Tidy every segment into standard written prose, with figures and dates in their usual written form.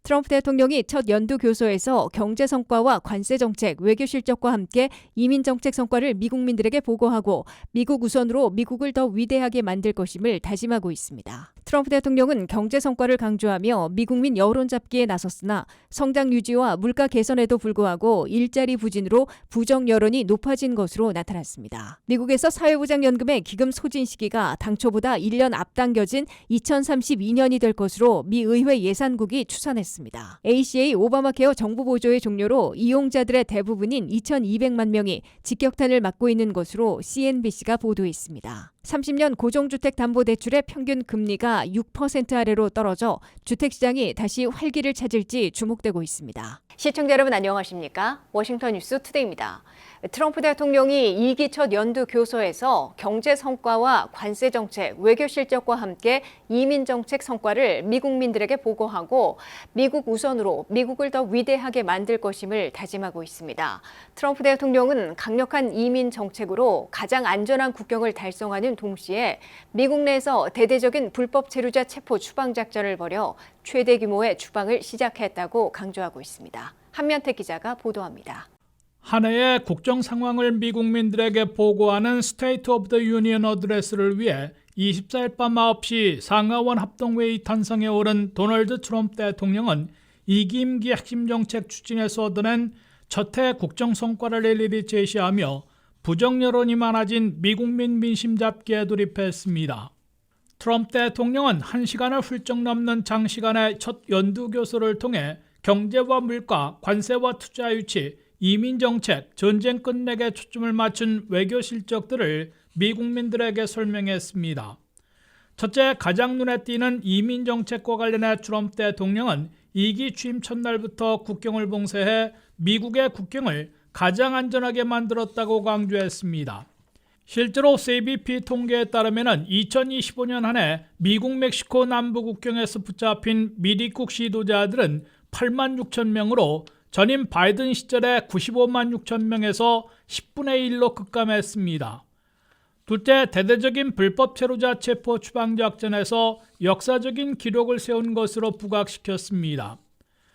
트럼프 대통령이 첫 연두 교서에서 경제 성과와 관세 정책, 외교 실적과 함께 이민 정책 성과를 미국민들에게 보고하고 미국 우선으로 미국을 더 위대하게 만들 것임을 다짐하고 있습니다. 트럼프 대통령은 경제 성과를 강조하며 미국민 여론 잡기에 나섰으나 성장 유지와 물가 개선에도 불구하고 일자리 부진으로 부정 여론이 높아진 것으로 나타났습니다. 미국에서 사회보장연금의 기금 소진 시기가 당초보다 1년 앞당겨진 2032년이 될 것으로 미 의회 예산국이 추산했습니다. ACA 오바마 케어 정부 보조의 종료로 이용자들의 대부분인 2,200만 명이 직격탄을 맞고 있는 것으로 CNBC가 보도했습니다. 30년 고정주택담보대출의 평균 금리가 6% 아래로 떨어져 주택시장이 다시 활기를 찾을지 주목되고 있습니다. 시청자 여러분 안녕하십니까? 워싱턴 뉴스 투데이입니다. 트럼프 대통령이 2기 첫 연두 교서에서 경제 성과와 관세 정책, 외교 실적과 함께 이민 정책 성과를 미국민들에게 보고하고 미국 우선으로 미국을 더 위대하게 만들 것임을 다짐하고 있습니다. 트럼프 대통령은 강력한 이민 정책으로 가장 안전한 국경을 달성하는 동시에 미국 내에서 대대적인 불법 체류자 체포 추방 작전을 벌여 최대 규모의 추방을 시작했다고 강조하고 있습니다. 한면택 기자가 보도합니다. 한 해의 국정 상황을 미국민들에게 보고하는 스테이트 오브 더 유니언 어드레스를 위해 24일 밤 9시 상하원 합동회의 탄성에 오른 도널드 트럼프 대통령은 2기 임기 핵심 정책 추진에서 얻어낸 첫해 국정 성과를 일일이 제시하며 부정 여론이 많아진 미국민 민심 잡기에 돌입했습니다. 트럼프 대통령은 1시간을 훌쩍 넘는 장시간의 첫 연두 교서를 통해 경제와 물가, 관세와 투자 유치, 이민 정책, 전쟁 끝내기에 초점을 맞춘 외교 실적들을 미국민들에게 설명했습니다. 첫째, 가장 눈에 띄는 이민 정책과 관련해 트럼프 대통령은 2기 취임 첫날부터 국경을 봉쇄해 미국의 국경을 가장 안전하게 만들었다고 강조했습니다. 실제로 CBP 통계에 따르면 2025년 한 해 미국 멕시코 남부 국경에서 붙잡힌 미입국 시도자들은 8만 6천 명으로 전임 바이든 시절에 95만 6천 명에서 10분의 1로 급감했습니다. 둘째, 대대적인 불법 체류자 체포 추방 작전에서 역사적인 기록을 세운 것으로 부각시켰습니다.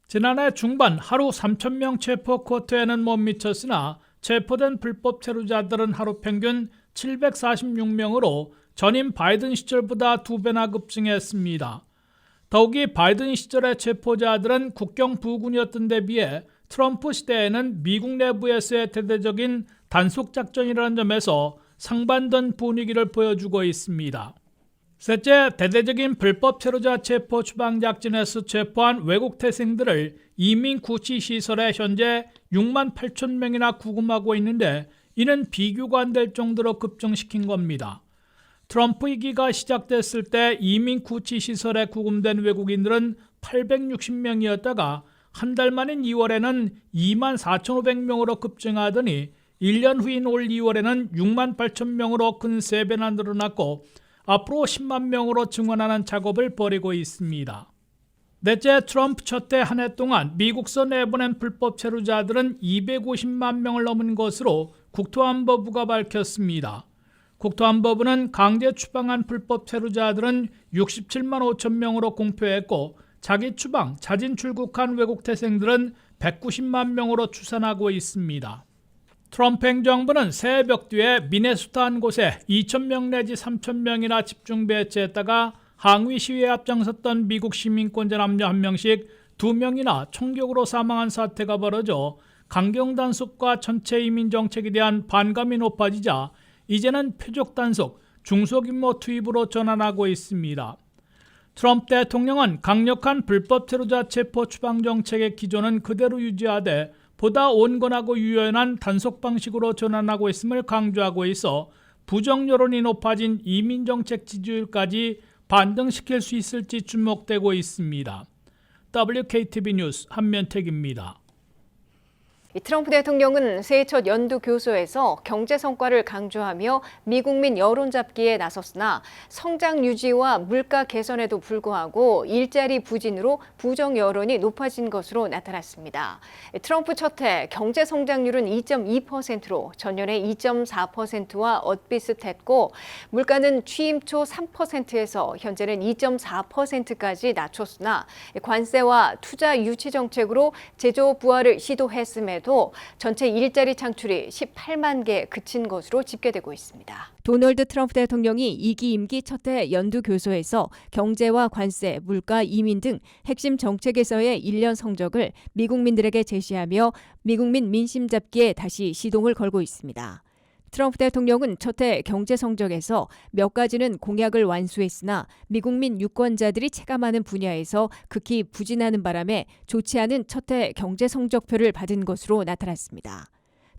지난해 중반 하루 3천 명 체포 쿼터에는 못 미쳤으나 체포된 불법 체류자들은 하루 평균 746명으로 전임 바이든 시절보다 2배나 급증했습니다. 더욱이 바이든 시절의 체포자들은 국경 부근이었던 데 비해 트럼프 시대에는 미국 내부에서의 대대적인 단속작전이라는 점에서 상반된 분위기를 보여주고 있습니다. 셋째, 대대적인 불법 체류자 체포 추방 작전에서 체포한 외국 태생들을 이민 구치 시설에 현재 6만 8천 명이나 구금하고 있는데 이는 비교가 안 될 정도로 급증시킨 겁니다. 트럼프 2기가 시작됐을 때 이민 구치 시설에 구금된 외국인들은 860명이었다가 한 달 만인 2월에는 2만 4,500명으로 급증하더니 1년 후인 올 2월에는 6만 8천 명으로 근 3배나 늘어났고 앞으로 10만 명으로 증원하는 작업을 벌이고 있습니다. 넷째, 트럼프 첫 해 한 해 동안 미국서 내보낸 불법 체류자들은 250만 명을 넘은 것으로 국토안보부가 밝혔습니다. 국토안보부는 강제 추방한 불법 체류자들은 67만 5천 명으로 공표했고 자기 추방, 자진 출국한 외국 태생들은 190만 명으로 추산하고 있습니다. 트럼프 행정부는 새벽 뒤에 미네소타 한 곳에 2,000명 내지 3,000명이나 집중 배치했다가 항의 시위에 앞장섰던 미국 시민권자 남녀 1명씩 2명이나 총격으로 사망한 사태가 벌어져 강경 단속과 전체 이민 정책에 대한 반감이 높아지자 이제는 표적 단속, 중소규모 투입으로 전환하고 있습니다. 트럼프 대통령은 강력한 불법 체류자 체포 추방 정책의 기조는 그대로 유지하되 보다 온건하고 유연한 단속 방식으로 전환하고 있음을 강조하고 있어 부정 여론이 높아진 이민 정책 지지율까지 반등시킬 수 있을지 주목되고 있습니다. WKTV 뉴스 한면택입니다. 트럼프 대통령은 새해 첫 연두 교소에서 경제 성과를 강조하며 미국민 여론 잡기에 나섰으나 성장 유지와 물가 개선에도 불구하고 일자리 부진으로 부정 여론이 높아진 것으로 나타났습니다. 트럼프 첫해 경제 성장률은 2.2%로 전년의 2.4%와 엇비슷했고 물가는 취임 초 3%에서 현재는 2.4%까지 낮췄으나 관세와 투자 유치 정책으로 제조 부활을 시도했음에도 전체 일자리 창출이 18만 개 그친 것으로 집계되고 있습니다. 도널드 트럼프 대통령이 2기 임기 첫해 연두 교소에서 경제와 관세, 물가, 이민 등 핵심 정책에서의 1년 성적을 미국민들에게 제시하며 미국민 민심 잡기에 다시 시동을 걸고 있습니다. 트럼프 대통령은 첫해 경제 성적에서 몇 가지는 공약을 완수했으나 미국민 유권자들이 체감하는 분야에서 극히 부진하는 바람에 좋지 않은 첫해 경제 성적표를 받은 것으로 나타났습니다.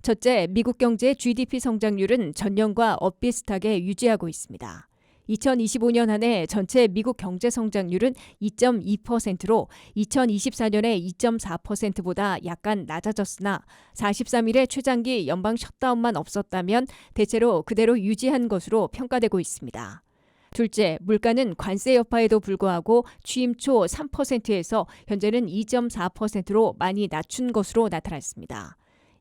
첫째, 미국 경제의 GDP 성장률은 전년과 엇비슷하게 유지하고 있습니다. 2025년 한 해 전체 미국 경제 성장률은 2.2%로 2024년의 2.4%보다 약간 낮아졌으나 43일의 최장기 연방 셧다운만 없었다면 대체로 그대로 유지한 것으로 평가되고 있습니다. 둘째, 물가는 관세 여파에도 불구하고 취임 초 3%에서 현재는 2.4%로 많이 낮춘 것으로 나타났습니다.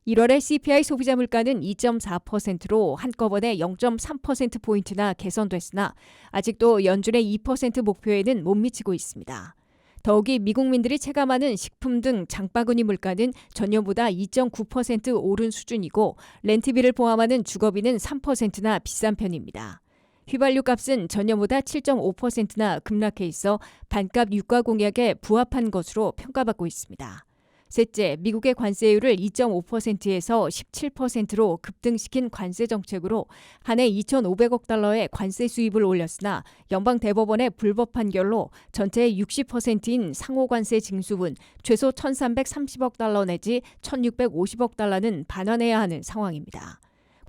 1월의 CPI 소비자 물가는 2.4%로 한꺼번에 0.3%포인트나 개선됐으나 아직도 연준의 2% 목표에는 못 미치고 있습니다. 더욱이 미국민들이 체감하는 식품 등 장바구니 물가는 전년보다 2.9% 오른 수준이고 렌트비를 포함하는 주거비는 3%나 비싼 편입니다. 휘발유 값은 전년보다 7.5%나 급락해 있어 반값 유가 공약에 부합한 것으로 평가받고 있습니다. 셋째, 미국의 관세율을 2.5%에서 17%로 급등시킨 관세 정책으로 한 해 2,500억 달러의 관세 수입을 올렸으나 연방 대법원의 불법 판결로 전체의 60%인 상호관세 징수분 최소 1,330억 달러 내지 1,650억 달러는 반환해야 하는 상황입니다.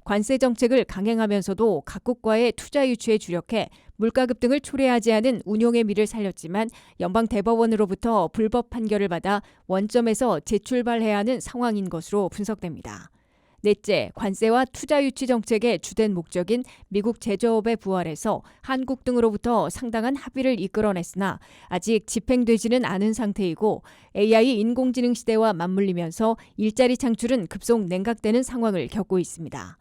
관세 정책을 강행하면서도 각국과의 투자 유치에 주력해 물가 급등을 초래하지 않은 운용의 미를 살렸지만 연방 대법원으로부터 불법 판결을 받아 원점에서 재출발해야 하는 상황인 것으로 분석됩니다. 넷째, 관세와 투자 유치 정책의 주된 목적인 미국 제조업의 부활에서 한국 등으로부터 상당한 합의를 이끌어냈으나 아직 집행되지는 않은 상태이고 AI 인공지능 시대와 맞물리면서 일자리 창출은 급속 냉각되는 상황을 겪고 있습니다.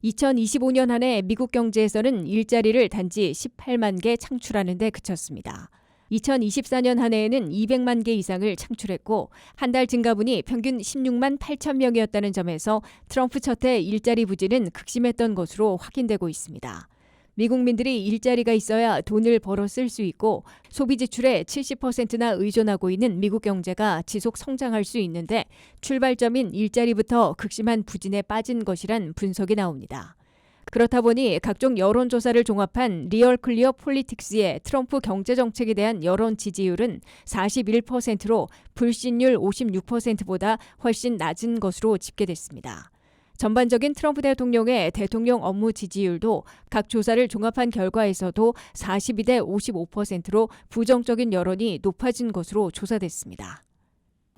2025년 한 해 미국 경제에서는 일자리를 단지 18만 개 창출하는 데 그쳤습니다. 2024년 한 해에는 200만 개 이상을 창출했고 한 달 증가분이 평균 16만 8천 명이었다는 점에서 트럼프 첫해 일자리 부진은 극심했던 것으로 확인되고 있습니다. 미국민들이 일자리가 있어야 돈을 벌어 쓸 수 있고 소비 지출의 70%나 의존하고 있는 미국 경제가 지속 성장할 수 있는데 출발점인 일자리부터 극심한 부진에 빠진 것이란 분석이 나옵니다. 그렇다 보니 각종 여론조사를 종합한 리얼 클리어 폴리틱스의 트럼프 경제정책에 대한 여론 지지율은 41%로 불신율 56%보다 훨씬 낮은 것으로 집계됐습니다. 전반적인 트럼프 대통령의 대통령 업무 지지율도 각 조사를 종합한 결과에서도 42대 55%로 부정적인 여론이 높아진 것으로 조사됐습니다.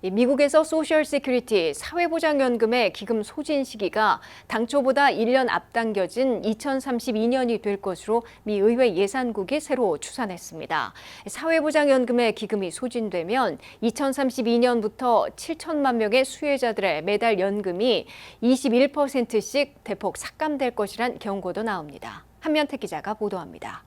미국에서 소셜 시큐리티 사회보장연금의 기금 소진 시기가 당초보다 1년 앞당겨진 2032년이 될 것으로 미 의회 예산국이 새로 추산했습니다. 사회보장연금의 기금이 소진되면 2032년부터 7천만 명의 수혜자들의 매달 연금이 21%씩 대폭 삭감될 것이란 경고도 나옵니다. 한면태 기자가 보도합니다.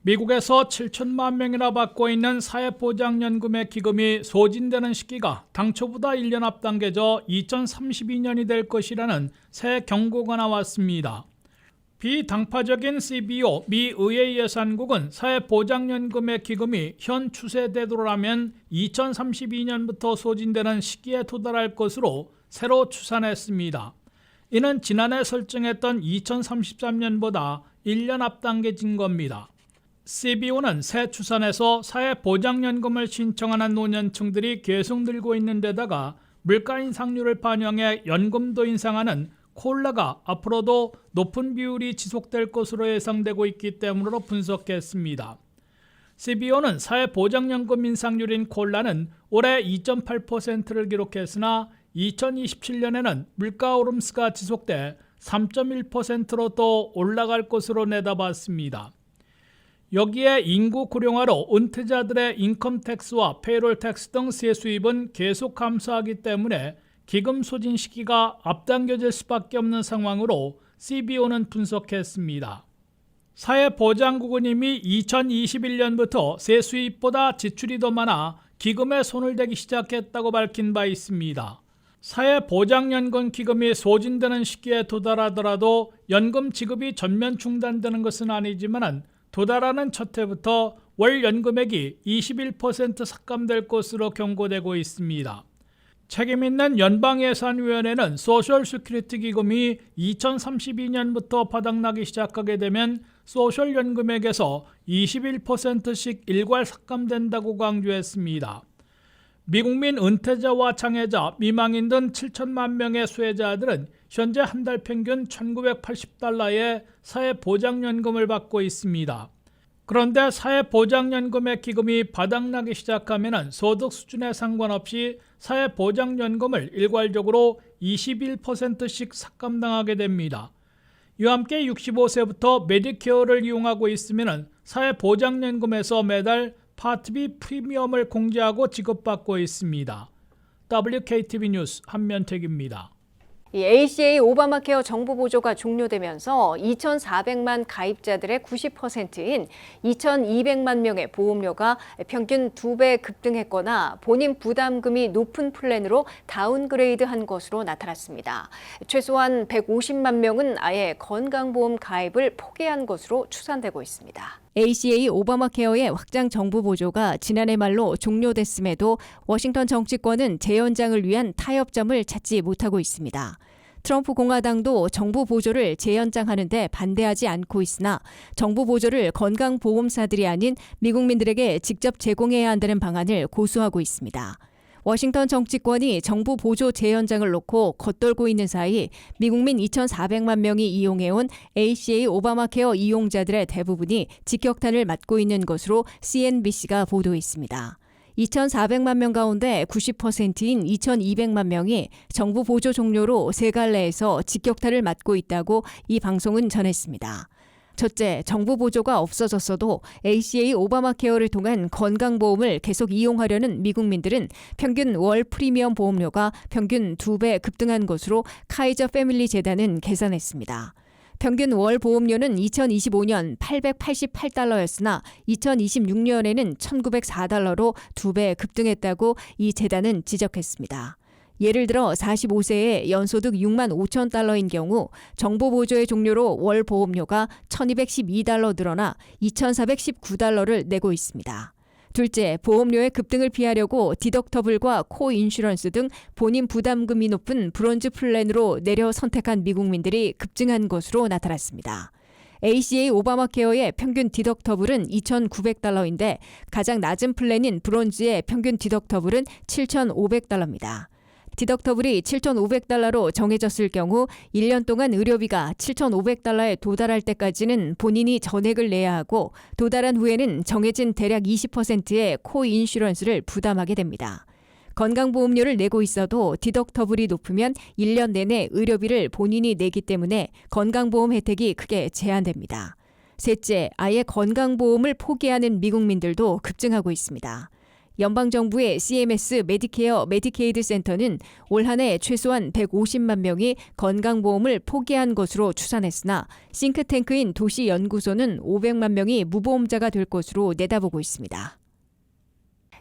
미국에서 7천만 명이나 받고 있는 사회보장연금의 기금이 소진되는 시기가 당초보다 1년 앞당겨져 2032년이 될 것이라는 새 경고가 나왔습니다. 비당파적인 CBO 미 의회 예산국은 사회보장연금의 기금이 현 추세대로라면 2032년부터 소진되는 시기에 도달할 것으로 새로 추산했습니다. 이는 지난해 설정했던 2033년보다 1년 앞당겨진 겁니다. CBO는 새 추산에서 사회보장연금을 신청하는 노년층들이 계속 늘고 있는 데다가 물가 인상률을 반영해 연금도 인상하는 콜라가 앞으로도 높은 비율이 지속될 것으로 예상되고 있기 때문으로 분석했습니다. CBO는 사회보장연금 인상률인 콜라는 올해 2.8%를 기록했으나 2027년에는 물가 오름세가 지속돼 3.1%로 또 올라갈 것으로 내다봤습니다. 여기에 인구 고령화로 은퇴자들의 인컴 텍스와 페이롤 텍스 등 세수입은 계속 감소하기 때문에 기금 소진 시기가 앞당겨질 수밖에 없는 상황으로 CBO는 분석했습니다. 사회보장국은 이미 2021년부터 세수입보다 지출이 더 많아 기금에 손을 대기 시작했다고 밝힌 바 있습니다. 사회보장연금 기금이 소진되는 시기에 도달하더라도 연금 지급이 전면 중단되는 것은 아니지만 도달하는 첫 해부터 월 연금액이 21% 삭감될 것으로 경고되고 있습니다. 책임있는 연방예산위원회는 소셜 시큐리티 기금이 2032년부터 바닥나기 시작하게 되면 소셜 연금액에서 21%씩 일괄 삭감된다고 강조했습니다. 미국민 은퇴자와 장애자, 미망인 등 7천만 명의 수혜자들은 현재 한 달 평균 $1980의 사회보장연금을 받고 있습니다. 그런데 사회보장연금의 기금이 바닥나기 시작하면 소득 수준에 상관없이 사회보장연금을 일괄적으로 21%씩 삭감당하게 됩니다. 이와 함께 65세부터 메디케어를 이용하고 있으면 사회보장연금에서 매달 파트 B 프리미엄을 공제하고 지급받고 있습니다. WKTV 뉴스 한면택입니다. 이 ACA 오바마 케어 정부 보조가 종료되면서 2,400만 가입자들의 90%인 2,200만 명의 보험료가 평균 2배 급등했거나 본인 부담금이 높은 플랜으로 다운그레이드한 것으로 나타났습니다. 최소한 150만 명은 아예 건강보험 가입을 포기한 것으로 추산되고 있습니다. ACA 오바마 케어의 확장 정부 보조가 지난해 말로 종료됐음에도 워싱턴 정치권은 재연장을 위한 타협점을 찾지 못하고 있습니다. 트럼프 공화당도 정부 보조를 재연장하는 데 반대하지 않고 있으나 정부 보조를 건강보험사들이 아닌 미국민들에게 직접 제공해야 한다는 방안을 고수하고 있습니다. 워싱턴 정치권이 정부 보조 재연장을 놓고 겉돌고 있는 사이 미국민 2,400만 명이 이용해온 ACA 오바마 케어 이용자들의 대부분이 직격탄을 맞고 있는 것으로 CNBC가 보도했습니다. 2,400만 명 가운데 90%인 2,200만 명이 정부 보조 종료로 세 갈래에서 직격탄을 맞고 있다고 이 방송은 전했습니다. 첫째, 정부 보조가 없어졌어도 ACA 오바마 케어를 통한 건강보험을 계속 이용하려는 미국민들은 평균 월 프리미엄 보험료가 평균 2배 급등한 것으로 카이저 패밀리 재단은 계산했습니다. 평균 월 보험료는 2025년 $888였으나 2026년에는 $1,904로 2배 급등했다고 이 재단은 지적했습니다. 예를 들어 45세에 연소득 $6만 5천 경우 정부 보조의 종료로 월 보험료가 $1,212 늘어나 $2,419를 내고 있습니다. 둘째, 보험료의 급등을 피하려고 디덕터블과 코인슈런스 등 본인 부담금이 높은 브론즈 플랜으로 내려 선택한 미국민들이 급증한 것으로 나타났습니다. ACA 오바마 케어의 평균 디덕터블은 $2,900인데 가장 낮은 플랜인 브론즈의 평균 디덕터블은 $7,500입니다. 디덕터블이 $7,500로 정해졌을 경우 1년 동안 의료비가 $7,500에 도달할 때까지는 본인이 전액을 내야 하고 도달한 후에는 정해진 대략 20%의 코인슈런스를 부담하게 됩니다. 건강보험료를 내고 있어도 디덕터블이 높으면 1년 내내 의료비를 본인이 내기 때문에 건강보험 혜택이 크게 제한됩니다. 셋째, 아예 건강보험을 포기하는 미국민들도 급증하고 있습니다. 연방정부의 CMS 메디케어 메디케이드 센터는 올 한 해 최소한 150만 명이 건강보험을 포기한 것으로 추산했으나 싱크탱크인 도시연구소는 500만 명이 무보험자가 될 것으로 내다보고 있습니다.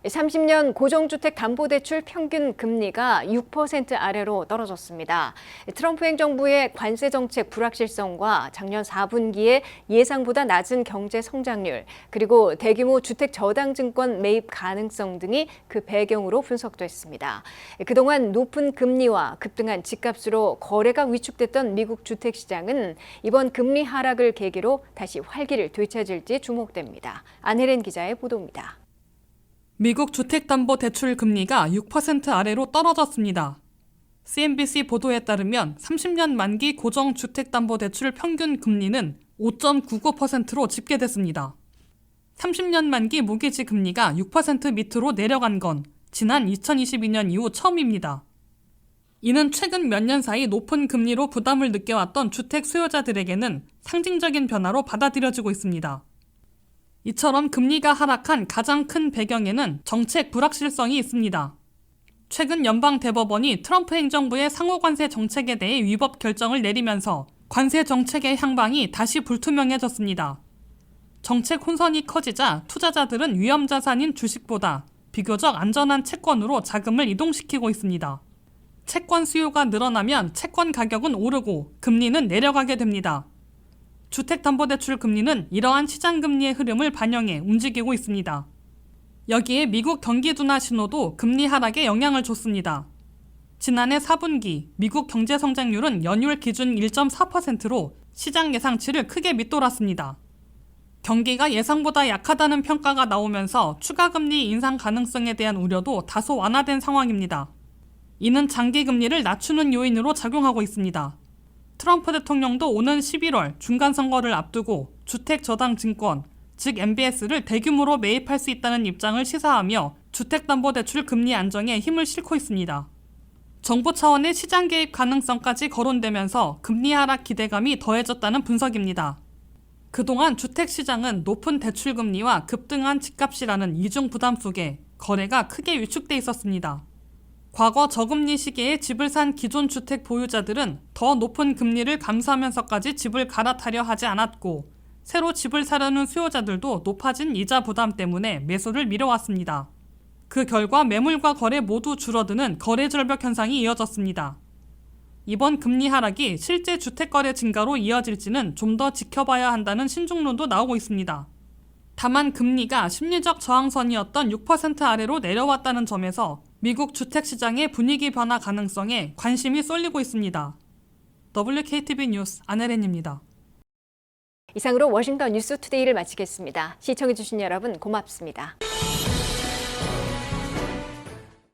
30년 고정주택 담보대출 평균 금리가 6% 아래로 떨어졌습니다. 트럼프 행정부의 관세 정책 불확실성과 작년 4분기에 예상보다 낮은 경제 성장률, 그리고 대규모 주택 저당 증권 매입 가능성 등이 그 배경으로 분석됐습니다. 그동안 높은 금리와 급등한 집값으로 거래가 위축됐던 미국 주택 시장은 이번 금리 하락을 계기로 다시 활기를 되찾을지 주목됩니다. 안혜린 기자의 보도입니다. 미국 주택담보대출 금리가 6% 아래로 떨어졌습니다. CNBC 보도에 따르면 30년 만기 고정주택담보대출 평균 금리는 5.99%로 집계됐습니다. 30년 만기 모기지 금리가 6% 밑으로 내려간 건 지난 2022년 이후 처음입니다. 이는 최근 몇 년 사이 높은 금리로 부담을 느껴왔던 주택 수요자들에게는 상징적인 변화로 받아들여지고 있습니다. 이처럼 금리가 하락한 가장 큰 배경에는 정책 불확실성이 있습니다. 최근 연방 대법원이 트럼프 행정부의 상호관세 정책에 대해 위법 결정을 내리면서 관세 정책의 향방이 다시 불투명해졌습니다. 정책 혼선이 커지자 투자자들은 위험 자산인 주식보다 비교적 안전한 채권으로 자금을 이동시키고 있습니다. 채권 수요가 늘어나면 채권 가격은 오르고 금리는 내려가게 됩니다. 주택담보대출 금리는 이러한 시장금리의 흐름을 반영해 움직이고 있습니다. 여기에 미국 경기 둔화 신호도 금리 하락에 영향을 줬습니다. 지난해 4분기 미국 경제 성장률은 연율 기준 1.4%로 시장 예상치를 크게 밑돌았습니다. 경기가 예상보다 약하다는 평가가 나오면서 추가 금리 인상 가능성에 대한 우려도 다소 완화된 상황입니다. 이는 장기 금리를 낮추는 요인으로 작용하고 있습니다. 트럼프 대통령도 오는 11월 중간선거를 앞두고 주택저당증권, 즉 MBS를 대규모로 매입할 수 있다는 입장을 시사하며 주택담보대출 금리 안정에 힘을 싣고 있습니다. 정부 차원의 시장 개입 가능성까지 거론되면서 금리 하락 기대감이 더해졌다는 분석입니다. 그동안 주택시장은 높은 대출금리와 급등한 집값이라는 이중 부담 속에 거래가 크게 위축돼 있었습니다. 과거 저금리 시기에 집을 산 기존 주택 보유자들은 더 높은 금리를 감수하면서까지 집을 갈아타려 하지 않았고 새로 집을 사려는 수요자들도 높아진 이자 부담 때문에 매수를 미뤄왔습니다. 그 결과 매물과 거래 모두 줄어드는 거래 절벽 현상이 이어졌습니다. 이번 금리 하락이 실제 주택거래 증가로 이어질지는 좀 더 지켜봐야 한다는 신중론도 나오고 있습니다. 다만 금리가 심리적 저항선이었던 6% 아래로 내려왔다는 점에서 미국 주택시장의 분위기 변화 가능성에 관심이 쏠리고 있습니다. WKTV 뉴스 안혜린입니다. 이상으로 워싱턴 뉴스투데이를 마치겠습니다. 시청해주신 여러분 고맙습니다.